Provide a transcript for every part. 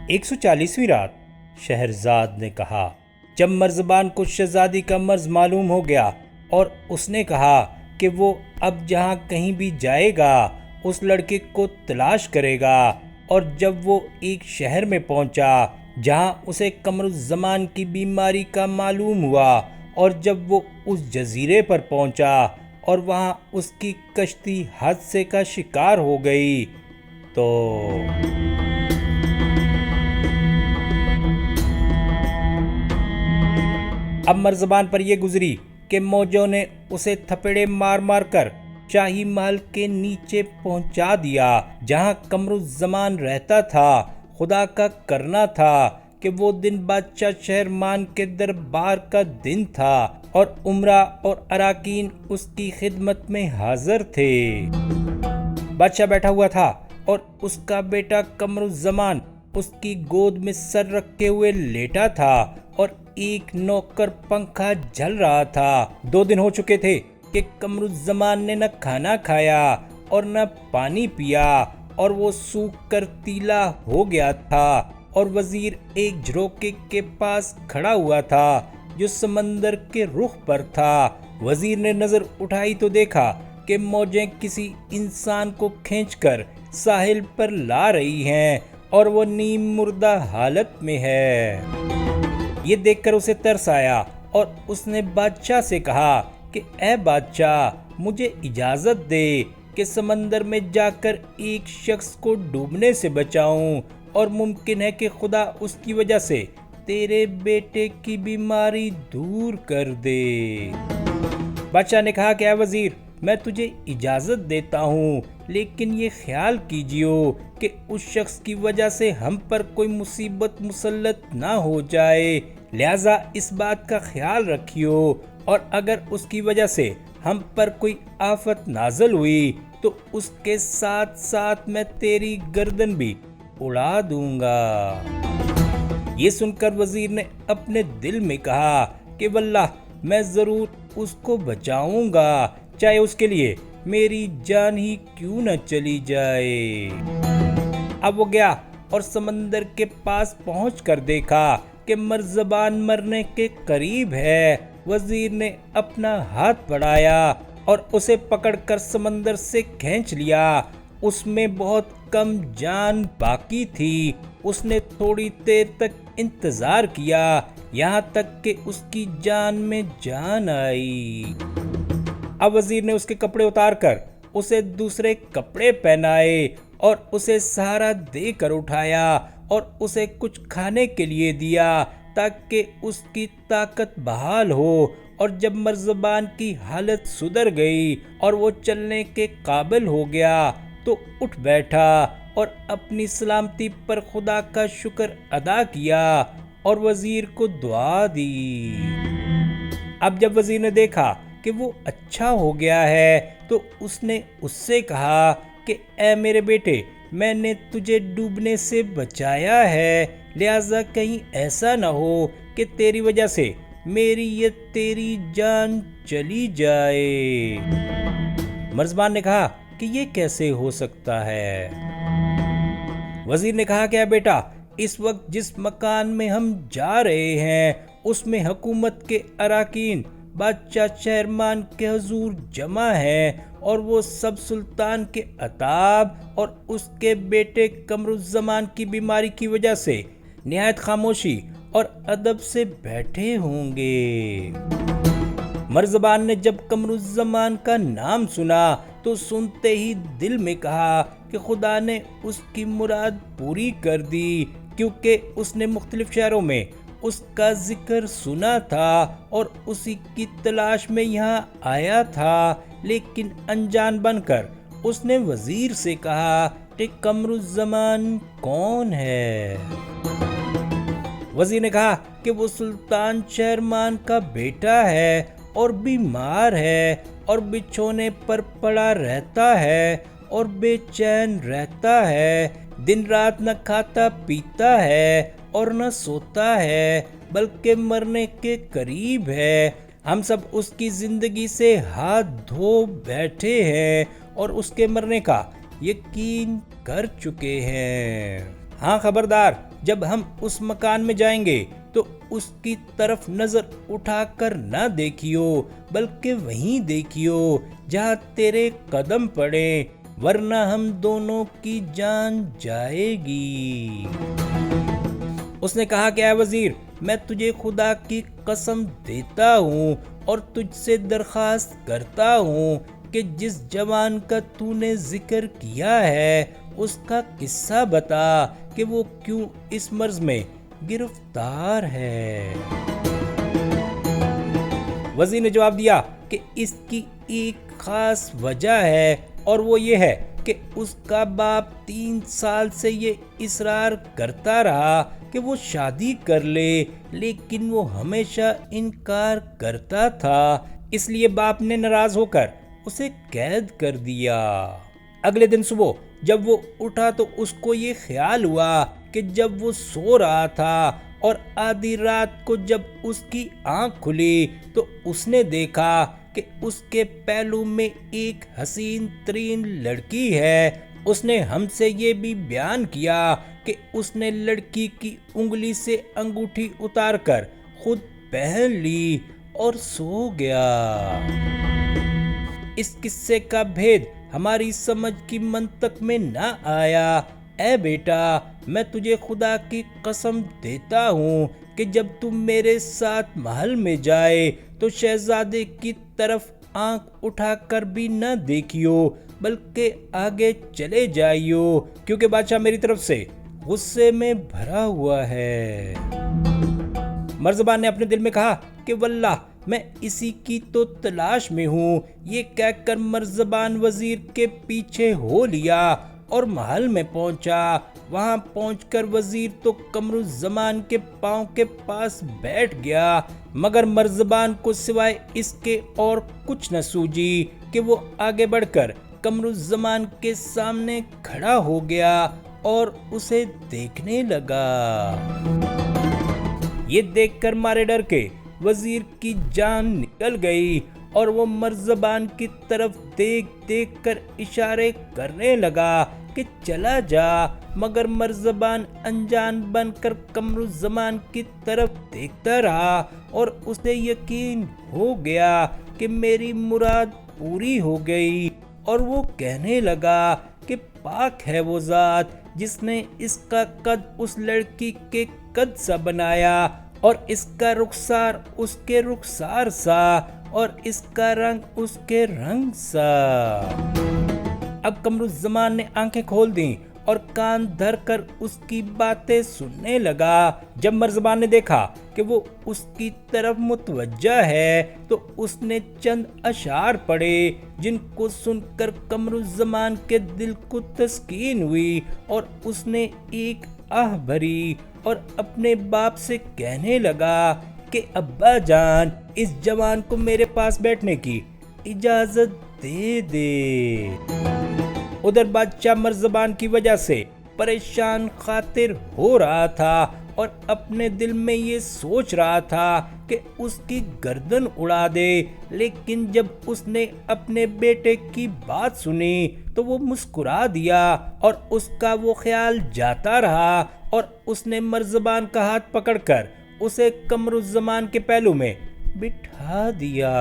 140ویں رات شہرزاد نے کہا۔ جب مرزبان کو شہزادی کا مرض معلوم ہو گیا اور اس نے کہا کہ وہ اب جہاں کہیں بھی جائے گا اس لڑکے کو تلاش کرے گا، اور جب وہ ایک شہر میں پہنچا جہاں اسے قمر الزمان کی بیماری کا معلوم ہوا، اور جب وہ اس جزیرے پر پہنچا اور وہاں اس کی کشتی حادثے کا شکار ہو گئی تو اب مرزبان پر یہ گزری کہ موجوں نے اسے تھپڑے مار مار کر شاہی محل کے نیچے پہنچا دیا جہاں قمر الزمان رہتا تھا۔ خدا کا کرنا تھا کہ وہ دن بادشاہ شہرمان کے دربار کا دن تھا اور عمرہ اور اراکین اس کی خدمت میں حاضر تھے۔ بادشاہ بیٹھا ہوا تھا اور اس کا بیٹا قمر الزمان اس کی گود میں سر رکھے ہوئے لیٹا تھا اور ایک نوکر پنکھا جل رہا تھا۔ 2 دن ہو چکے تھے کہ قمر الزمان نے نہ کھانا کھایا اور نہ پانی پیا، اور وہ سوکھ کر تیلا ہو گیا تھا، اور وزیر ایک جھروکے کے پاس کھڑا ہوا تھا جو سمندر کے رخ پر تھا۔ وزیر نے نظر اٹھائی تو دیکھا کہ موجیں کسی انسان کو کھینچ کر ساحل پر لا رہی ہیں اور وہ نیم مردہ حالت میں ہے۔ یہ دیکھ کر اسے ترس آیا اور اس نے بادشاہ سے کہا کہ اے بادشاہ، مجھے اجازت دے کہ سمندر میں جا کر ایک شخص کو ڈوبنے سے بچاؤں، اور ممکن ہے کہ خدا اس کی وجہ سے تیرے بیٹے کی بیماری دور کر دے۔ بادشاہ نے کہا کہ اے وزیر، میں تجھے اجازت دیتا ہوں، لیکن یہ خیال کیجیو کہ اس شخص کی وجہ سے ہم پر کوئی مصیبت مسلط نہ ہو جائے، لہٰذا اس بات کا خیال رکھیو، اور اگر اس کی وجہ سے ہم پر کوئی آفت نازل ہوئی تو اس کے ساتھ ساتھ میں تیری گردن بھی اڑا دوں گا۔ یہ سن کر وزیر نے اپنے دل میں کہا کہ واللہ میں ضرور اس کو بچاؤں گا، چاہے اس کے لیے میری جان ہی کیوں نہ چلی جائے۔ اب وہ گیا اور سمندر کے پاس پہنچ کر دیکھا کہ مرزبان مرنے کے قریب ہے۔ وزیر نے اپنا ہاتھ بڑھایا اور اسے پکڑ کر سمندر سے کھینچ لیا۔ اس میں بہت کم جان باقی تھی۔ اس نے تھوڑی دیر تک انتظار کیا یہاں تک کہ اس کی جان میں جان آئی۔ اب وزیر نے اس کے کپڑے اتار کر اسے دوسرے کپڑے پہنائے اور اسے سہارا دے کر اٹھایا اور اسے کچھ کھانے کے لیے دیا تاکہ اس کی طاقت بحال ہو، اور جب مرزبان کی حالت سدھر گئی اور وہ چلنے کے قابل ہو گیا تو اٹھ بیٹھا اور اپنی سلامتی پر خدا کا شکر ادا کیا اور وزیر کو دعا دی۔ اب جب وزیر نے دیکھا کہ وہ اچھا ہو گیا ہے تو اس نے اس سے کہا کہ اے میرے بیٹے، میں نے تجھے ڈوبنے سے بچایا ہے، لہٰذا کہیں ایسا نہ ہو کہ تیری وجہ سے میری یا تیری جان چلی جائے۔ مرزبان نے کہا کہ یہ کیسے ہو سکتا ہے؟ وزیر نے کہا کہ اے بیٹا، اس وقت جس مکان میں ہم جا رہے ہیں اس میں حکومت کے اراکین بادشاہ شہرمان کے حضور جمع ہیں، اور وہ سب سلطان کے عتاب اور اس کے بیٹے قمر الزمان کی بیماری کی وجہ سے نہایت خاموشی اور ادب سے بیٹھے ہوں گے۔ مرزبان نے جب قمر الزمان کا نام سنا تو سنتے ہی دل میں کہا کہ خدا نے اس کی مراد پوری کر دی، کیونکہ اس نے مختلف شہروں میں اس کا ذکر سنا تھا اور اسی کی تلاش میں یہاں آیا تھا، لیکن انجان بن کر اس نے وزیر سے کہا کہ قمر الزمان کون ہے؟ وزیر نے کہا کہ وہ سلطان شہرمان کا بیٹا ہے اور بیمار ہے اور بچھونے پر پڑا رہتا ہے اور بے چین رہتا ہے، دن رات نہ کھاتا پیتا ہے اور نہ سوتا ہے، بلکہ مرنے کے قریب ہے۔ ہم سب اس کی زندگی سے ہاتھ دھو بیٹھے ہیں اور اس کے مرنے کا یقین کر چکے ہیں۔ ہاں خبردار، جب ہم اس مکان میں جائیں گے تو اس کی طرف نظر اٹھا کر نہ دیکھیو، بلکہ وہیں دیکھیو جہاں تیرے قدم پڑے، ورنہ ہم دونوں کی جان جائے گی۔ اس نے کہا کہ اے وزیر، میں تجھے خدا کی قسم دیتا ہوں اور تجھ سے درخواست کرتا ہوں کہ جس جوان کا تو نے ذکر کیا ہے اس کا قصہ بتا کہ وہ کیوں اس مرض میں گرفتار ہے۔ وزیر نے جواب دیا کہ اس کی ایک خاص وجہ ہے، اور وہ یہ ہے کہ اس کا باپ 3 سال سے یہ اصرار کرتا رہا کہ وہ شادی کر لے، لیکن وہ ہمیشہ انکار کرتا تھا، اس لیے باپ نے ناراض ہو کر اسے قید کر دیا۔ اگلے دن صبح جب وہ اٹھا تو اس کو یہ خیال ہوا کہ جب وہ سو رہا تھا اور آدھی رات کو جب اس کی آنکھ کھلی تو اس نے دیکھا کہ اس کے پہلو میں ایک حسین ترین لڑکی ہے۔ اس نے ہم سے یہ بھی بیان کیا کہ اس نے لڑکی کی انگلی سے انگوٹھی اتار کر خود پہن لی اور سو گیا۔ اس قصے کا بھید ہماری سمجھ کی منطق میں نہ آیا۔ اے بیٹا، میں تجھے خدا کی قسم دیتا ہوں کہ جب تم میرے ساتھ محل میں جائے تو شہزادے کی طرف آنکھ اٹھا کر بھی نہ دیکھیو، بلکہ آگے چلے جائیو، کیونکہ بادشاہ میری طرف سے غصے میں بھرا ہوا ہے۔ مرزبان نے اپنے دل میں کہا کہ واللہ میں اسی کی تو تلاش میں ہوں۔ یہ کہہ کر مرزبان وزیر کے پیچھے ہو لیا اور محل میں پہنچا۔ وہاں پہنچ کر وزیر تو قمر الزمان کے پاؤں کے پاس بیٹھ گیا، مگر مرزبان کو سوائے اس کے اور کچھ نہ سوجی کہ وہ آگے بڑھ کر قمر الزمان کے سامنے کھڑا ہو گیا اور اسے دیکھنے لگا۔ یہ دیکھ کر مارے ڈر کے وزیر کی جان نکل گئی اور وہ مرزبان کی طرف دیکھ دیکھ کر اشارے کرنے لگا کہ چلا جا، مگر مرزبان انجان بن کر قمر الزمان کی طرف دیکھتا رہا اور اسے یقین ہو گیا کہ میری مراد پوری ہو گئی، اور وہ کہنے لگا کہ پاک ہے وہ ذات جس نے اس کا قد اس لڑکی کے قد سا بنایا، اور اس کا رخسار اس کے رخسار سا، اور اس کا رنگ اس کے رنگ سا۔ اب قمر الزمان نے آنکھیں کھول دیں اور کان دھر کر اس کی باتیں سننے لگا۔ جب مرزبان نے دیکھا کہ وہ اس کی طرف متوجہ ہے تو اس نے چند اشعار پڑھے، جن کو سن کر قمر الزمان کے دل کو تسکین ہوئی، اور اس نے ایک آہ بھری اور اپنے باپ سے کہنے لگا کہ ابا جان، اس جوان کو میرے پاس بیٹھنے کی اجازت دے دے۔ ادھر بادشاہ مرزبان کی وجہ سے پریشان خاطر ہو رہا تھا اور اپنے دل میں یہ سوچ رہا تھا کہ اس کی گردن اڑا دے، لیکن جب اس نے اپنے بیٹے کی بات سنی تو وہ مسکرا دیا اور اس کا وہ خیال جاتا رہا، اور اس نے مرزبان کا ہاتھ پکڑ کر اسے قمر الزمان کے پہلو میں بٹھا دیا۔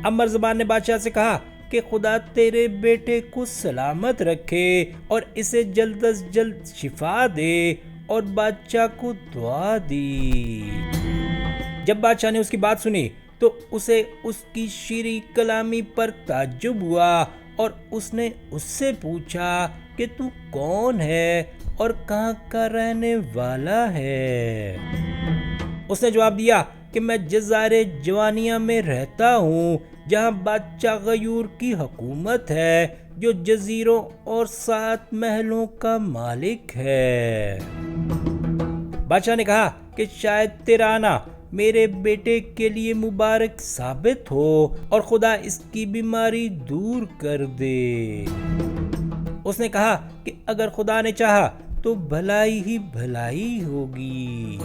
اب مرزبان نے بادشاہ سے کہا کہ خدا تیرے بیٹے کو سلامت رکھے اور اسے جلد از جلد شفا دے، اور بادشاہ کو دعا دی۔ جب بادشاہ نے اس کی بات سنی تو اسے اس کی شیریں کلامی پر تعجب ہوا، اور اس نے اس سے پوچھا کہ تو کون ہے اور کہاں کا رہنے والا ہے؟ اس نے جواب دیا کہ میں جزائر جوانیہ میں رہتا ہوں، جہاں بادشاہ غیور کی حکومت ہے، جو جزیروں اور 7 محلوں کا مالک ہے۔ بادشاہ نے کہا کہ شاید تیرا آنا میرے بیٹے کے لیے مبارک ثابت ہو اور خدا اس کی بیماری دور کر دے۔ اس نے کہا کہ اگر خدا نے چاہا تو بھلائی ہی بھلائی ہوگی۔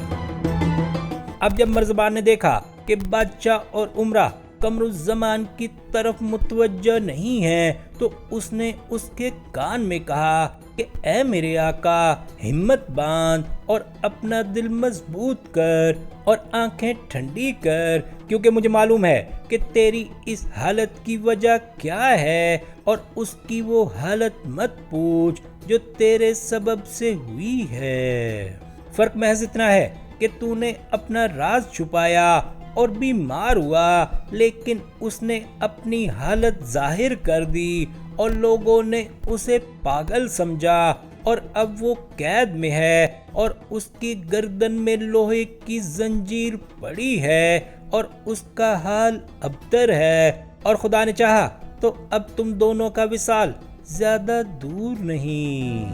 اب جب مرزبان نے دیکھا کہ بادشاہ اور عمرہ قمر الزمان کی طرف متوجہ نہیں ہے تو اس نے اس کے کان میں کہا کہ اے میرے آقا، ہمت باندھ اور اپنا دل مضبوط کر اور آنکھیں ٹھنڈی کر، کیونکہ مجھے معلوم ہے کہ تیری اس حالت کی وجہ کیا ہے، اور اس کی وہ حالت مت پوچھ جو تیرے سبب سے ہوئی ہے۔ فرق محض اتنا ہے کہ تو نے اپنا راز چھپایا اور بیمار ہوا، لیکن اس نے اپنی حالت ظاہر کر دی اور لوگوں نے اسے پاگل سمجھا، اور اب وہ قید میں ہے اور اس کی گردن میں لوہے کی زنجیر پڑی ہے اور اس کا حال ابتر ہے، اور خدا نے چاہا تو اب تم دونوں کا وصال زیادہ دور نہیں۔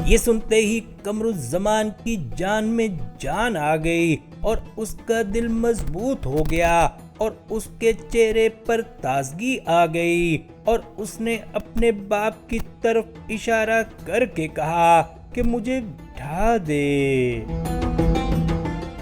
یہ سنتے ہی قمر الزمان کی جان میں جان آ گئی اور اس کا دل مضبوط ہو گیا اور اس کے چہرے پر تازگی آ گئی، اور اس نے اپنے باپ کی طرف اشارہ کر کے کہا کہ مجھے بٹھا دے۔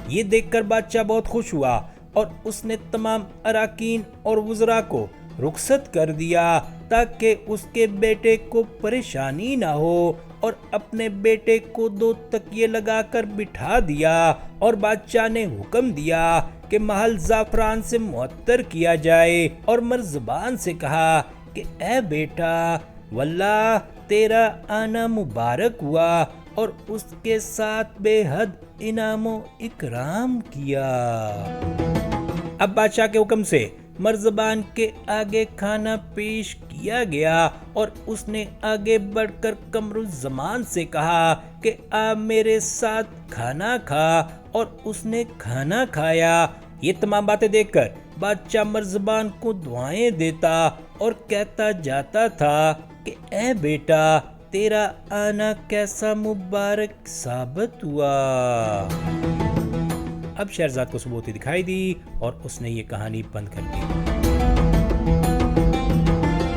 یہ دیکھ کر بادشاہ بہت خوش ہوا اور اس نے تمام اراکین اور وزراء کو رخصت کر دیا تاکہ اس کے بیٹے کو پریشانی نہ ہو، اور اپنے بیٹے کو 2 تکیے لگا کر بٹھا دیا، اور بادشاہ نے حکم دیا کہ محل زعفران سے معطر کیا جائے، اور مرزبان سے کہا کہ اے بیٹا، واللہ تیرا آنا مبارک ہوا، اور اس کے ساتھ بے حد انعام و اکرام کیا۔ اب بادشاہ کے حکم سے مرزبان کے آگے کھانا پیش کیا گیا، اور اس نے آگے بڑھ کر قمر الزمان سے کہا کہ آپ میرے ساتھ کھانا کھا، اور اس نے کھانا کھایا۔ یہ تمام باتیں دیکھ کر بادشاہ مرزبان کو دعائیں دیتا اور کہتا جاتا تھا کہ اے بیٹا، تیرا آنا کیسا مبارک ثابت ہوا۔ اب شہرزاد کو ثبوتی دکھائی دی اور اس نے یہ کہانی بند کر دی۔